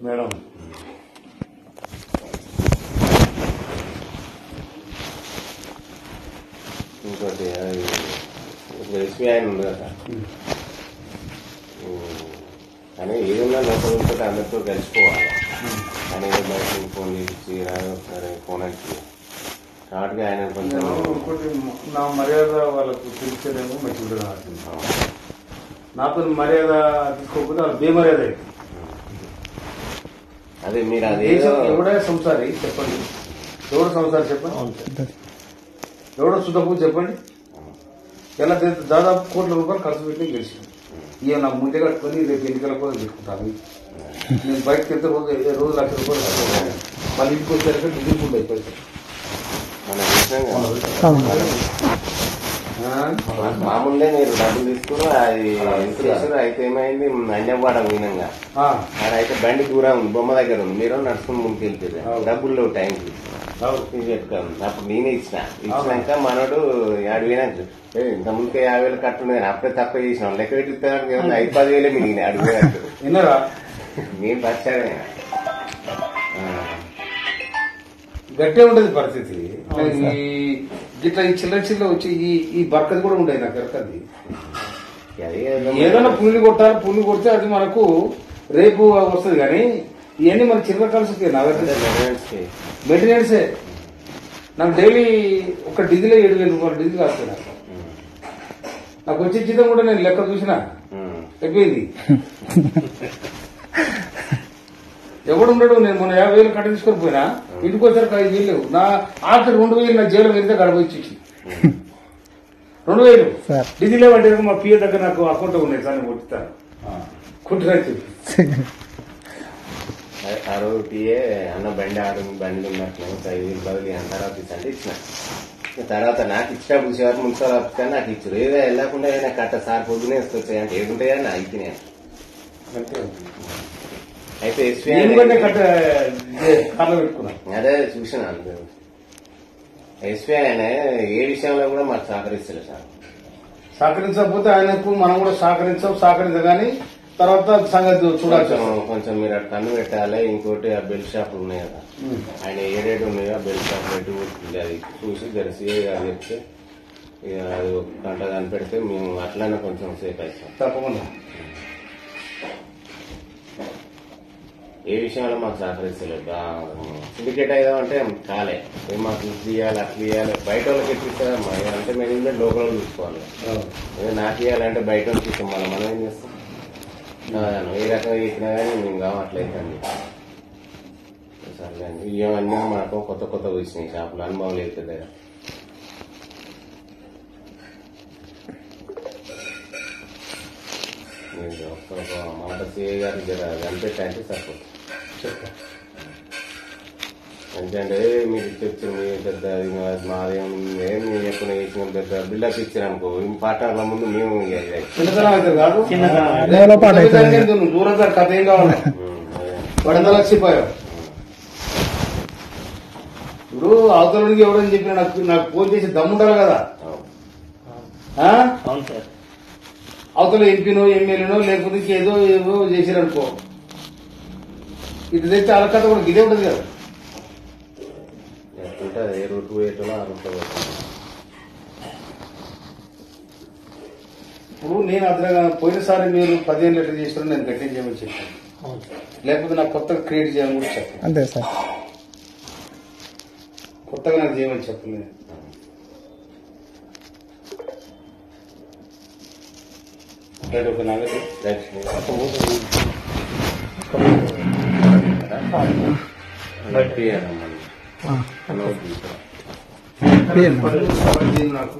Madam ఇంకోటి SBI ఆయన ఉంది కదా కానీ ఏదన్నా లోపల అందరితో కలిసిపోవాలి కానీ బయట ఫోన్ చేసి సరే ఫోన్ అంటే కాబట్టి ఆయన కొంచెం ఇంకోటి నా మర్యాద వాళ్ళకు తెలిసేదేమో మంచిగా ఉంటుంది. నాతో మర్యాద తీసుకోకపోతే వాళ్ళు బేమర్యాద అవుతుంది. అదే మీరు అదే ఎవడే సంసారి చెప్పండి, ఎవడు సంసారి చెప్పండి, ఎవడో సుధపు చెప్పండి. ఎలా దాదాపు కోట్ల రూపాయలు ఖర్చు పెట్టి గెలిచింది. ఇక నా ముందే కట్టుకొని రేపు ఎన్నికల కోసం పెట్టుకుంటాను. నేను బయటకు వెళ్తే రోజు ₹1,00,000 మళ్ళీ ఇంటికి వచ్చాక దిగుకుండా అయిపోయింది. మామూలుగా మీరు డబ్బులు తీసుకుని అది చేసారు. అయితే ఏమైంది అన్యవాడం వినంగా అయితే బండి దూరం ఉంది, బొమ్మ దగ్గర ఉంది, మీరు నడుచుకుని ముందుకు వెళ్తారు. డబ్బులు లేవు టైంకి చెప్తాను. అప్పుడు నేనే ఇచ్చినాక మనోడు 50,000 ఇంత ముందుకే 50,000 కట్టుండే అప్పుడే తక్కువ చేసినాం. లెక్క పెట్టిస్తాను 5-10,000 మిగిలినాయి అడిగేటట్టు విన్నారా. నేను వచ్చాడే గట్టే ఉండేది పరిస్థితి. ఇట్లా ఈ చిల్లర వచ్చి ఈ బర్కది కూడా ఉండేది నాకు ఎరకది. ఏదైనా పుల్లి కొట్టాలి, పుల్లి కొడితే అది మనకు రేపు వస్తుంది. కానీ ఇవన్నీ మన చిల్లర కలిసి నా మెయింటెనెన్సే. నాకు డైలీ ఒక డీజిలే ₹7,000 డీజిల్ కాస్తాయి. నాకు వచ్చే జీతం కూడా నేను లెక్క చూసినా అయిపోయింది. ఎవడు ఉండడు. నేను మొన్న 50,000 కట్ట తీసుకొని పోయినా, ఇంటికి వచ్చారు 5,000 లేవు. నా ఆఖరి 2,000 నా జైలు వెళ్తే గడపచ్చి 2,000 డీజిల్ లేవంటే మా పిఏ దగ్గర నాకు అకౌంట్ ఉన్నాయి సార్, నేను కొట్టిస్తాను కుట్టినా చెప్పి. ఆ రోజు పిఏ అన్న బండి బండి ఉన్నట్లు 5,000 బదులు తర్వాత అంటే ఇచ్చిన. తర్వాత నాకు ఇచ్చినప్పుడు చూసేవారు మున్సిపల్ ఆఫీస్ కానీ నాకు ఇచ్చారు. ఏదో వెళ్ళకుండా ఏదైనా కట్ట సార్ పొద్దునే వస్తాయి అంటే ఏదుంటాయా నా ఇచ్చినా. అయితే అదే చూసినా ఎస్బీఐ ఆయన ఏ విషయంలో కూడా మాకు సహకరిస్తలేదు సార్. సహకరించకపోతే ఆయనకు మనం కూడా సహకరించగాని తర్వాత సంగతి చూడాలి. కొంచెం మీరు అటు కన్ను పెట్టాలి. ఇంకోటి ఆ బెల్ట్ షాపులు ఉన్నాయి కదా, ఆయన ఏడేడు ఉన్నాయో ఆ బెల్ట్ షాప్ పెట్టి అది చూసి జరిసి అది చెప్తే ఇక అది ఒక గంట కనిపెడితే మేము అట్లనే కొంచెం సేఫ్ అవుతాం. తప్పకుండా ఏ విషయంలో మాకు సహకరిస్తలేదు. సిండికేట్ అయ్యామంటే కాలే మాకు ఇది చేయాలి అట్లా చేయాలి. బయట వాళ్ళకి ఎట్టిస్తామా అంటే మేము లోకల్ చూసుకోవాలి. నాకు ఇవ్వాలంటే బయట వాళ్ళకి ఇస్తాం. మనం ఏం చేస్తాం ఏ రకంగా చేసినా కానీ మేము కావట్లేదు అండి. సరే అండి, ఇవన్నీ మనకు కొత్త వచ్చినాయి షాపులు, అనుభవం లేదు కదా. మీరు ఒక మాట సిఏ గారికి కనిపెట్టంటే సరిపోతుంది. ఎందుకంటే మీరు తెచ్చిన మీ పెద్ద మాదేం మీరు ఎక్కువ చేసిన పెద్ద బిల్డప్ ఇచ్చారు అనుకో, పాటల ముందు మేము దూరంగా కథ ఏం కావాలి వడదలక్షిపోయావు. ఇప్పుడు అవతల నుంచి ఎవడని చెప్పిన నాకు ఫోన్ చేసి దమ్ముండాలి కదా. అవతల ఎంపీనో ఎమ్మెల్యేనో లేకపోతే ఏదో చేసిరనుకో, ఇటు తెచ్చి వాళ్ళ కథ కూడా ఇదే ఉంటుంది కదా. ఏ రూట్ పోయేటో ఆ రూట్ ఇప్పుడు నేను అదనంగా పోయినసారి మీరు 15 లీటర్లు చేసిన నేను గట్టిగా చేయమని చెప్పాను. లేకపోతే నాకు కొత్తగా క్రియేట్ చేయమని కూడా చెప్పాను. అంతే సార్, కొత్తగా నాకు చేయమని చెప్పలేదు. ఒక నాగటి నాకు